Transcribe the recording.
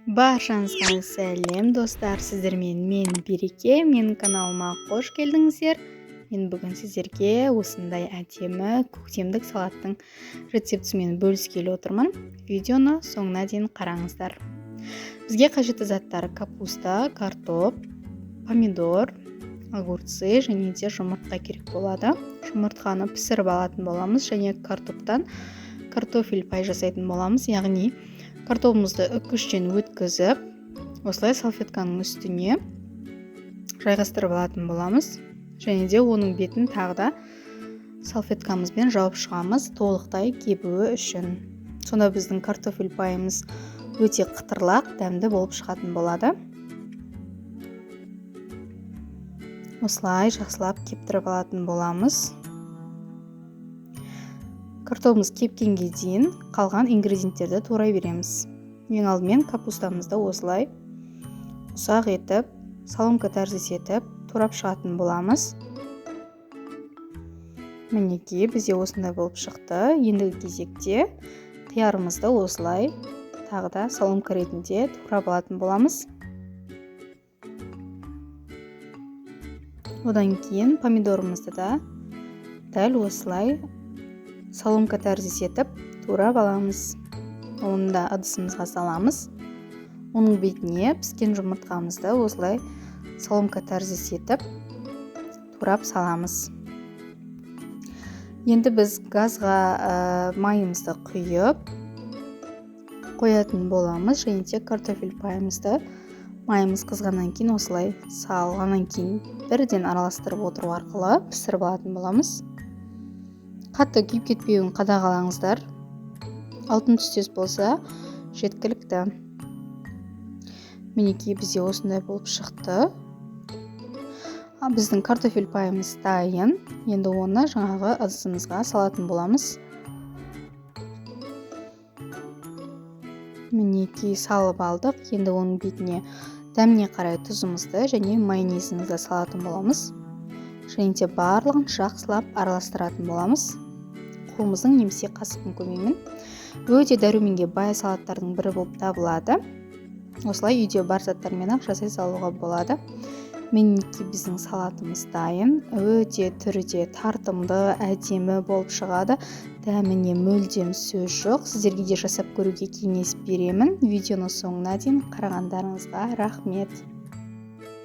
Баршаңызға сәлем достар, сіздермен мен Береке, менің каналыма қош келдіңіздер. Мен бүгін сіздерге осындай әдемі көктемдік салаттың рецептісімен бөліскелі отырмын. Видеоны соңына дейін қараңыздар. Бізге қажетті заттар капуста, картоп, помидор, огурцы және де жұмыртқа керек болады. Жұмыртқаны пісіріп алатын боламыз және картоптан картофель пай жасайтын боламыз, яғни картопымызды үккіштен өткізіп, осылай салфетканың үстіне жайғастырып алатын боламыз. Және де оның бетін тағы да салфеткамызбен жауып шығамыз, толықтай кебуі үшін. Сонда біздің картофель пайымыз өте қытырлақ, дәмді болып шығатын болады. Осылай жақсылап кептіріп алатын боламыз. Картопымыз кепкенге дейін қалған ингредиенттерді турай береміз. Ең алдымен капустамызды осылай ұсақ етіп, соломка тәріздес етіп, турап шығатын боламыз. Мінекей, бізде осындай болып шықты. Ендігі кезекте қиярымызды осылай тағы да соломка ретінде турап алатын боламыз. Одан кейін помидорымызды да дәл осылай соломка тәріздес етіп турап аламыз. Оны да ыдысымызға саламыз. Оның бетіне піскен жұмыртқамызды осылай соломка тәріздес етіп турап саламыз. Енді біз газға майымызды құйып қоятын боламыз және де картофель пайымызды майымыз қызғаннан кейін осылай салғаннан кейін бірден араластырып отыру арқылы пісіріп алатын боламыз. Қатты күйіп кетпеуін қадағалаңыздар. Алтын түстес болса жеткілікті. Мінекей, бізде осындай болып шықты. Біздің картофель пайымыз дайын. Енді оны жаңағы ыдысымызға салатын боламыз. Мінекей, салып алдық. Енді оның бетіне дәміне қарай тұзымызды және майонезімізді салатын боламыз. Және де барлығын жақсылап араластыратын боламыз. Қолымыздың немесе қасықтың көмегімен. Өте дәруменге бай салаттардың бірі болып табылады. Осылай үйде бар заттармен ақ жасай салуға болады. Мінекей, біздің салатымыз дайын. Өте түрі де тартымды, әдемі болып шығады. Дәміне мүлдем сөз жоқ. Сіздерге де жасап көруге кеңес беремін. Видеоны соңына дейін қарағандарыңызға рахмет.